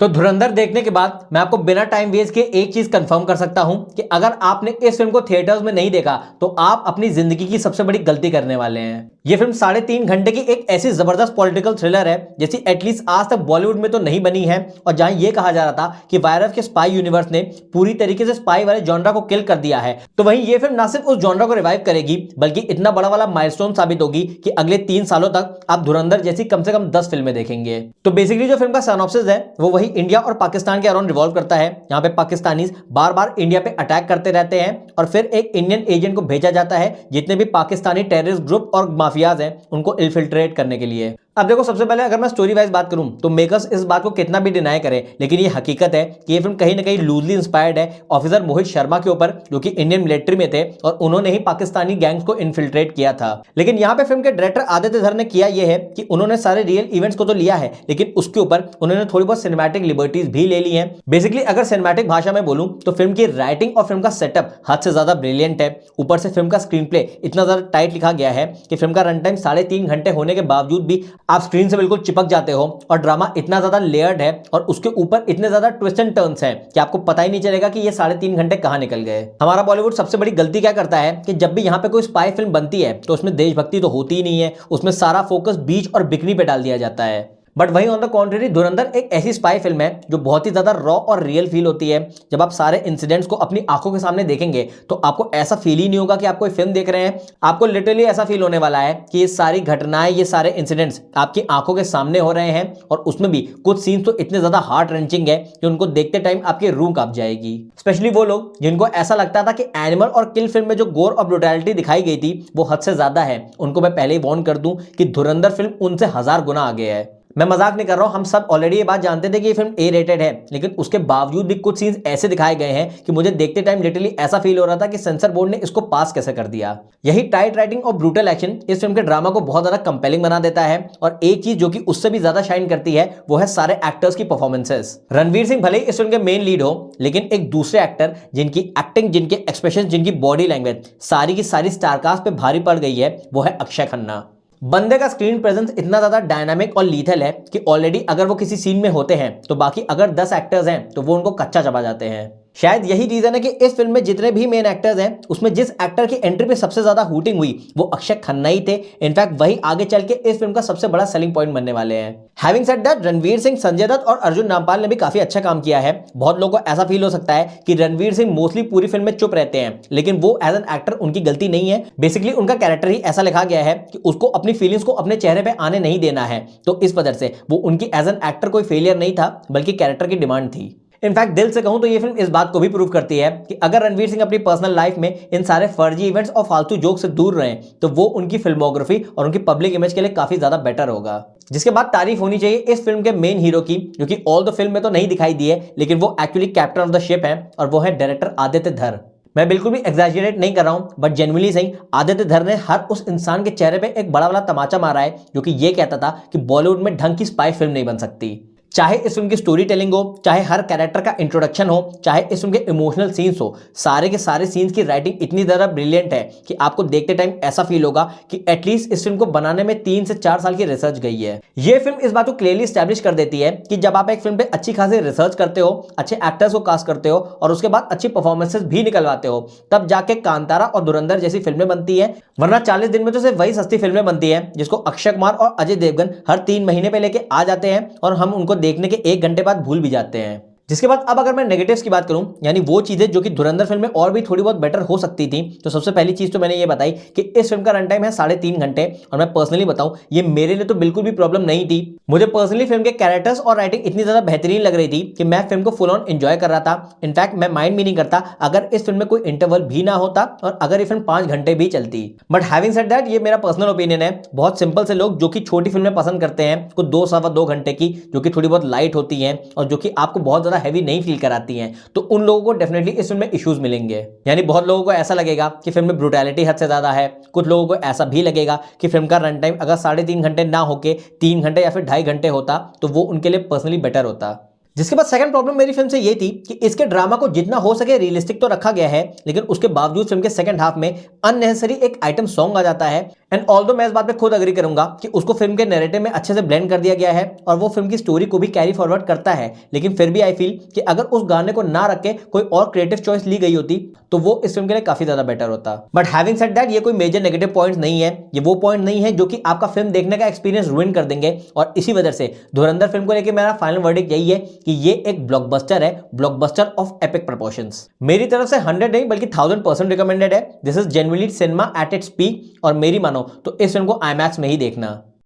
तो धुरंधर देखने के बाद मैं आपको बिना टाइम वेस्ट किए एक चीज कंफर्म कर सकता हूं कि अगर आपने इस फिल्म को थिएटर्स में नहीं देखा तो आप अपनी जिंदगी की सबसे बड़ी गलती करने वाले हैं। यह फिल्म 3.5 घंटे की एक ऐसी जबरदस्त पॉलिटिकल थ्रिलर है जैसी एटलीस्ट आज तक बॉलीवुड में तो नहीं बनी है। और जहां यह कहा जा रहा था कि वायरस के स्पाई यूनिवर्स ने पूरी तरीके से स्पाई वाले जॉनरा को किल कर दिया है, तो वहीं यह फिल्म ना सिर्फ उस जॉनरा को रिवाइव करेगी बल्कि इतना बड़ा वाला माइलस्टोन साबित होगी कि अगले 3 सालों तक आप धुरंधर जैसी कम से कम 10 फिल्में देखेंगे। तो बेसिकली जो फिल्म का सिनॉप्सिस है वो वही इंडिया और पाकिस्तान के अराउंड रिवॉल्व करता है। यहां पे पाकिस्तानीज बार बार इंडिया पे अटैक करते रहते हैं और फिर एक इंडियन एजेंट को भेजा जाता है जितने भी पाकिस्तानी टेररिस्ट ग्रुप और माफियाज हैं उनको इन्फिल्ट्रेट करने के लिए। अब देखो, सबसे पहले अगर मैं स्टोरी वाइज बात करूं तो मेकर्स इस बात को कितना भी डिनाई करे, लेकिन ये हकीकत है कि ये फिल्म कहीं ना कहीं लूजली इंस्पायर्ड है ऑफिसर मोहित शर्मा के ऊपर, जो कि इंडियन मिलिट्री में थे और उन्होंने ही पाकिस्तानी गैंग्स को इन्फिल्ट्रेट किया था। लेकिन यहाँ पे फिल्म के डायरेक्टर आदित्य धर ने किया यह है कि उन्होंने सारे रियल इवेंट्स को तो लिया है, लेकिन उसके ऊपर उन्होंने थोड़ी बहुत सिनेमैटिक लिबर्टीज भी ले ली हैं। बेसिकली अगर सिनेमैटिक भाषा में बोलूं तो फिल्म की राइटिंग और फिल्म का सेटअप हद से ज्यादा ब्रिलियंट है। ऊपर से फिल्म का स्क्रीन प्ले इतना ज्यादा टाइट लिखा गया है कि फिल्म का रन टाइम 3.5 घंटे होने के बावजूद भी आप स्क्रीन से बिल्कुल चिपक जाते हो। और ड्रामा इतना ज्यादा लेयर्ड है और उसके ऊपर इतने ज्यादा ट्विस्ट एंड टर्न्स हैं कि आपको पता ही नहीं चलेगा कि ये 3.5 घंटे कहां निकल गए। हमारा बॉलीवुड सबसे बड़ी गलती क्या करता है कि जब भी यहां पे कोई स्पाई फिल्म बनती है तो उसमें देशभक्ति तो होती ही नहीं है, उसमें सारा फोकस बीच और बिकनी पे डाल दिया जाता है। बट वहीं ऑन द कॉन्ट्रेरी धुरंधर एक ऐसी स्पाई फिल्म है जो बहुत ही ज्यादा रॉ और रियल फील होती है। जब आप सारे इंसिडेंट्स को अपनी आंखों के सामने देखेंगे तो आपको ऐसा फील ही नहीं होगा कि आप कोई फिल्म देख रहे हैं। आपको लिटरली ऐसा फील होने वाला है कि ये सारी घटनाएं, ये सारे इंसिडेंट्स आपकी आंखों के सामने हो रहे हैं। और उसमें भी कुछ सीन्स तो इतने ज्यादा हार्ट रेंचिंग है कि उनको देखते टाइम आपकी रूह कांप जाएगी। स्पेशली वो लोग जिनको ऐसा लगता था कि एनिमल और किल फिल्म में जो गोर और ब्रुटैलिटी दिखाई गई थी वो हद से ज्यादा है, उनको मैं पहले ही वार्न कर दूं कि धुरंधर फिल्म उनसे 1000 गुना आगे है। मैं मजाक नहीं कर रहा हूं, हम सब ऑलरेडी ये बात जानते थे कि ये फिल्म ए रेटेड है, लेकिन उसके बावजूद भी कुछ सीन्स ऐसे दिखाए गए हैं कि मुझे देखते टाइम लिटरली ऐसा फील हो रहा था कि सेंसर बोर्ड ने इसको पास कैसे कर दिया। यही टाइट राइटिंग और ब्रूटल एक्शन इस फिल्म के ड्रामा को बहुत ज्यादा कंपेलिंग बना देता है। और एक चीज जो कि उससे भी ज्यादा शाइन करती है वो है सारे एक्टर्स की परफॉर्मेंसेस। रणवीर सिंह भले ही इस फिल्म के मेन लीड हो, लेकिन एक दूसरे एक्टर जिनकी एक्टिंग, जिनके एक्सप्रेशन, जिनकी बॉडी लैंग्वेज सारी की सारी स्टारकास्ट पे भारी पड़ गई है, वो है अक्षय खन्ना। बंदे का स्क्रीन प्रेजेंस इतना ज्यादा डायनामिक और लीथल है कि ऑलरेडी अगर वो किसी सीन में होते हैं तो बाकी अगर 10 एक्टर्स हैं तो वो उनको कच्चा चबा जाते हैं। शायद यही रीजन है कि इस फिल्म में जितने भी मेन एक्टर्स हैं उसमें जिस एक्टर की एंट्री पे सबसे ज्यादा हूटिंग हुई वो अक्षय खन्ना ही थे। इनफैक्ट वही आगे चल के इस फिल्म का सबसे बड़ा सेलिंग पॉइंट बनने वाले हैं। Having said that, Ranveer Singh, Sanjay Dutt और अर्जुन नामपाल ने भी काफी अच्छा काम किया है। बहुत लोगों को ऐसा फील हो सकता है कि रणवीर सिंह मोस्टली पूरी फिल्म में चुप रहते हैं, लेकिन वो एज एन एक्टर उनकी गलती नहीं है। बेसिकली उनका कैरेक्टर ही ऐसा लिखा गया है कि उसको अपनी फीलिंग्स को अपने चेहरे पे आने नहीं देना है, तो इस वजह से वो उनकी एज एन एक्टर कोई फेलियर नहीं था बल्कि कैरेक्टर की डिमांड थी। इनफैक्ट दिल से कहूं तो ये फिल्म इस बात को भी प्रूव करती है कि अगर रणवीर सिंह अपनी पर्सनल लाइफ में इन सारे फर्जी इवेंट्स और फालतू जोक से दूर रहें तो वो उनकी फिल्मोग्राफी और उनकी पब्लिक इमेज के लिए काफी ज्यादा बेटर होगा। जिसके बाद तारीफ होनी चाहिए इस फिल्म के मेन हीरो की, जो कि ऑल द फिल्म में तो नहीं दिखाई दी है लेकिन वो actually captain of the ship है, और वो है डायरेक्टर आदित्य धर। मैं बिल्कुल भी एग्जैजरेट नहीं कर रहा हूं, बट जेन्युइनली सही आदित्य धर ने हर उस इंसान के चेहरे पे एक बड़ा वाला तमाचा मारा है जो कि ये कहता था कि बॉलीवुड में ढंग की स्पाई फिल्म नहीं बन सकती। चाहे इस फिल्म की स्टोरी टेलिंग हो, चाहे हर कैरेक्टर का इंट्रोडक्शन हो, चाहे इस फिल्म के इमोशनल सीन्स हो, सारे के सारे सीन्स की राइटिंग इतनी ज्यादा ब्रिलियंट है कि आपको देखते टाइम ऐसा फील होगा कि एटलीस्ट इस फिल्म को बनाने में 3 से 4 साल की रिसर्च गई है। ये फिल्म इस बात को क्लियरली स्टैब्लिश कर देती है कि जब आप एक फिल्म पे अच्छी खासी रिसर्च करते हो, अच्छे एक्टर्स को कास्ट करते हो और उसके बाद अच्छी परफॉर्मेंसेस भी निकलवाते हो, तब जाके कांतारा और धुरंधर जैसी फिल्में बनती है। वरना 40 दिन में तो सिर्फ वही सस्ती फिल्में बनती है जिसको अक्षय कुमार और अजय देवगन हर 3 महीने पे लेके आ जाते हैं और हम उनको देखने के 1 घंटे बाद भूल भी जाते हैं। जिसके बाद अब अगर मैं नेगेटिव्स की बात करूं, यानी वो चीजें जो कि धुरंधर फिल्म में और भी थोड़ी बहुत बेटर हो सकती थी, तो सबसे पहली चीज तो मैंने ये बताई कि इस फिल्म का रन टाइम है 3.5 घंटे। और मैं पर्सनली बताऊं, ये मेरे लिए तो बिल्कुल भी प्रॉब्लम नहीं थी। मुझे पर्सनली फिल्म के कैरेक्टर्स और राइटिंग इतनी ज्यादा बेहतरीन लग रही थी कि मैं फिल्म को फुल ऑन एंजॉय कर रहा था। इनफैक्ट मैं माइंड भी नहीं करता अगर इस फिल्म में कोई इंटरवल भी ना होता और अगर ये फिल्म 5 घंटे भी चलती। बट हैविंग सेड दैट, ये मेरा पर्सनल ओपिनियन है। बहुत सिंपल से लोग जो कि छोटी फिल्में पसंद करते हैं, कुछ 2-2.25 घंटे की, जो कि थोड़ी बहुत लाइट होती हैं और जो कि आपको बहुत ज्यादा हैवी नहीं फील कराती हैं, तो उन लोगों को डेफिनेटली इस फिल्म में इश्यूज मिलेंगे। यानी बहुत लोगों को ऐसा लगेगा कि फिल्म में ब्रूटैलिटी हद से ज्यादा है। कुछ लोगों को ऐसा भी लगेगा कि फिल्म का रन टाइम अगर 3.5 घंटे ना होके 3 घंटे या फिर 2.5 घंटे होता तो वो उनके लिए पर्सनली बेटर होता। जिसके बाद सेकंड प्रॉब्लम मेरी फिल्म से ये थी कि इसके ड्रामा को जितना हो सके रियलिस्टिक तो रखा गया है, लेकिन उसके बावजूद फिल्म के सेकंड हाफ में अननेसेसरी एक आइटम सॉन्ग आ जाता है। एंड ऑल्दो मैं इस बात पे खुद अग्री करूंगा कि उसको फिल्म के नैरेटिव में अच्छे से ब्लेंड कर दिया गया है और वो फिल्म की स्टोरी को भी कैरी फॉरवर्ड करता है, लेकिन फिर भी आई फील कि अगर उस गाने को ना रख के कोई और क्रिएटिव चॉइस ली गई होती तो वो इस फिल्म के लिए काफी ज्यादा बेटर होता। बट हैविंग सेड दैट, ये कोई मेजर नेगेटिव पॉइंट्स नहीं है, ये वो पॉइंट नहीं है जो कि आपका फिल्म देखने का एक्सपीरियंस रुइन कर देंगे। और इसी वजह से धुरंधर फिल्म को लेकर मेरा फाइनल वर्डिक्ट यही है कि ये एक ब्लॉकबस्टर है, ब्लॉकबस्टर ऑफ एपिक प्रोपोर्शंस। मेरी तरफ से 100 नहीं बल्कि 1000% रिकमेंडेड है। This is genuinely cinema at its peak, और मेरी मानो तो इस फिल्म को IMAX में ही देखना।